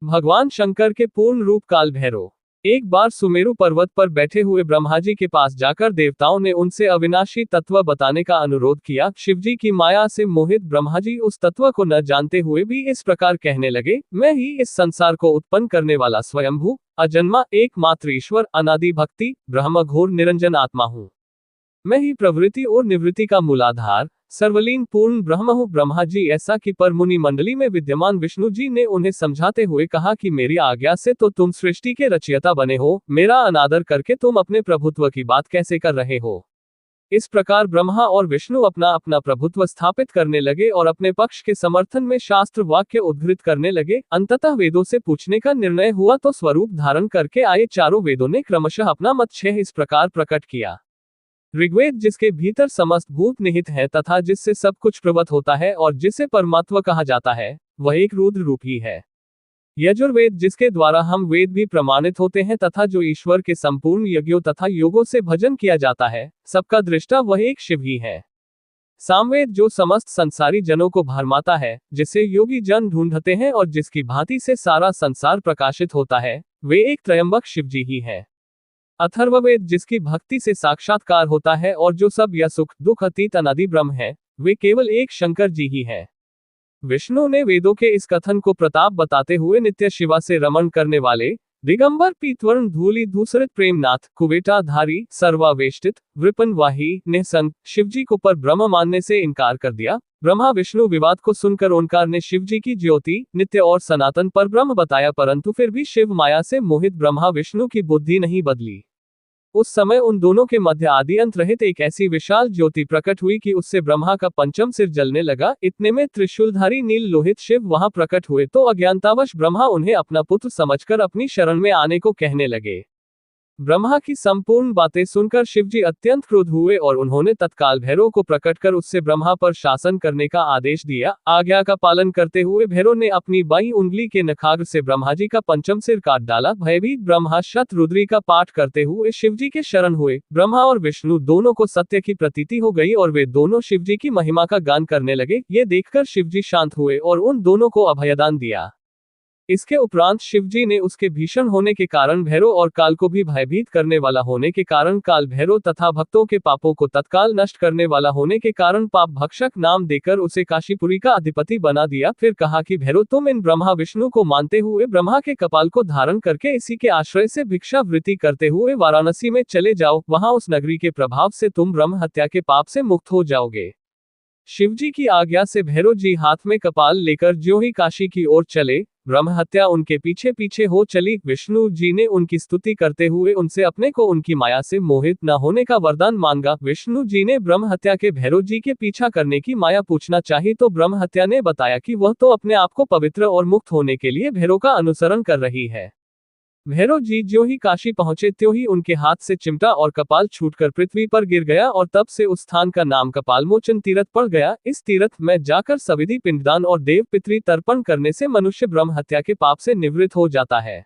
भगवान शंकर के पूर्ण रूप काल भैरव। एक बार सुमेरु पर्वत पर बैठे हुए ब्रह्माजी के पास जाकर देवताओं ने उनसे अविनाशी तत्व बताने का अनुरोध किया। शिवजी की माया से मोहित ब्रह्माजी उस तत्व को न जानते हुए भी इस प्रकार कहने लगे, मैं ही इस संसार को उत्पन्न करने वाला स्वयंभू अजन्मा एकमात्र ईश्वर अनादि भक्ति ब्रह्म घोर निरंजन आत्मा हूँ। मैं ही प्रवृत्ति और निवृत्ति का मूलाधार सर्वलीन पूर्ण ब्रह्म हूँ। ब्रह्मा जी ऐसा कि पर मुनि मंडली में विद्यमान विष्णु जी ने उन्हें समझाते हुए कहा कि मेरी आज्ञा से तो तुम सृष्टि के रचयिता बने हो, मेरा अनादर करके तुम अपने प्रभुत्व की बात कैसे कर रहे हो। इस प्रकार ब्रह्मा और विष्णु अपना अपना प्रभुत्व स्थापित करने लगे और अपने पक्ष के समर्थन में शास्त्र वाक्य उद्धृत करने लगे। अंततः वेदों से पूछने का निर्णय हुआ तो स्वरूप धारण करके आए चारों वेदों ने क्रमशः अपना मत 6 इस प्रकार प्रकट किया। ऋग्वेद जिसके भीतर समस्त भूत निहित है तथा जिससे सब कुछ प्रवत होता है और जिसे परमात्मा कहा जाता है, वह एक रुद्र रूप ही है। यजुर्वेद जिसके द्वारा हम वेद भी प्रमाणित होते हैं तथा जो ईश्वर के संपूर्ण यज्ञों तथा योगों से भजन किया जाता है, सबका दृष्टा वह एक शिव ही है। सामवेद जो समस्त संसारी जनों को भरमाता है, जिसे योगी जन ढूंढते हैं और जिसकी भांति से सारा संसार प्रकाशित होता है, वे एक त्रयंबक शिवजी ही है। अथर्ववेद जिसकी भक्ति से साक्षात्कार होता है और जो सब या सुख दुख अतीत अनादि ब्रह्म है, वे केवल एक शंकर जी ही है। विष्णु ने वेदों के इस कथन को प्रताप बताते हुए नित्य शिवा से रमण करने वाले दिगंबर पीतवर्ण धूलि धूसरित प्रेमनाथ कुबेटाधारी सर्वावेष्टित वृपन वाही निसंग शिवजी को पर ब्रह्म मानने से इनकार कर दिया। ब्रह्मा विष्णु विवाद को सुनकर ओंकार ने शिवजी की ज्योति नित्य और सनातन पर ब्रह्म बताया, परंतु फिर भी शिव माया से मोहित ब्रह्मा विष्णु की बुद्धि नहीं बदली। उस समय उन दोनों के मध्य आदि अंत रहित एक ऐसी विशाल ज्योति प्रकट हुई कि उससे ब्रह्मा का पंचम सिर जलने लगा। इतने में त्रिशूलधारी नील लोहित शिव वहां प्रकट हुए तो अज्ञानतावश ब्रह्मा उन्हें अपना पुत्र समझकर अपनी शरण में आने को कहने लगे। ब्रह्मा की संपूर्ण बातें सुनकर शिवजी अत्यंत क्रुद्ध हुए और उन्होंने तत्काल भैरव को प्रकट कर उससे ब्रह्मा पर शासन करने का आदेश दिया। आज्ञा का पालन करते हुए भैरव ने अपनी बाईं उंगली के नखाग्र से ब्रह्माजी का पंचम सिर काट डाला। भयभीत ब्रह्मा शतरुद्री का पाठ करते हुए शिवजी के शरण हुए। ब्रह्मा और विष्णु दोनों को सत्य की प्रतीति हो गई और वे दोनों शिवजी की महिमा का गान करने लगे। ये देखकर शिवजी शांत हुए और उन दोनों को अभयदान दिया। इसके उपरांत शिवजी ने उसके भीषण होने के कारण भैरव और काल को भी भयभीत करने वाला होने के कारण काल भैरव तथा भक्तों के पापों को तत्काल नष्ट करने वाला होने के कारण पाप भक्षक नाम देकर उसे काशीपुरी का अधिपति बना दिया। फिर कहा कि भैरव तुम इन ब्रह्मा विष्णु को मानते हुए ब्रह्मा के कपाल को धारण करके इसी के आश्रय से भिक्षा वृत्ति करते हुए वाराणसी में चले जाओ, वहां उस नगरी के प्रभाव से तुम ब्रह्म हत्या के पाप से मुक्त हो जाओगे। शिवजी की आज्ञा से भैरव जी हाथ में कपाल लेकर ज्यों ही काशी की ओर चले, ब्रह्म हत्या उनके पीछे पीछे हो चली। विष्णु जी ने उनकी स्तुति करते हुए उनसे अपने को उनकी माया से मोहित न होने का वरदान मांगा। विष्णु जी ने ब्रह्म हत्या के भैरव जी के पीछा करने की माया पूछना चाही तो ब्रह्म हत्या ने बताया कि वह तो अपने आप को पवित्र और मुक्त होने के लिए भैरव का अनुसरण कर रही है। भैरव जी ज्यों ही काशी पहुंचे त्यों ही उनके हाथ से चिमटा और कपाल छूटकर पृथ्वी पर गिर गया और तब से उस स्थान का नाम कपालमोचन तीर्थ पड़ गया। इस तीर्थ में जाकर सविधि पिंडदान और देव पितृ तर्पण करने से मनुष्य ब्रह्म हत्या के पाप से निवृत्त हो जाता है।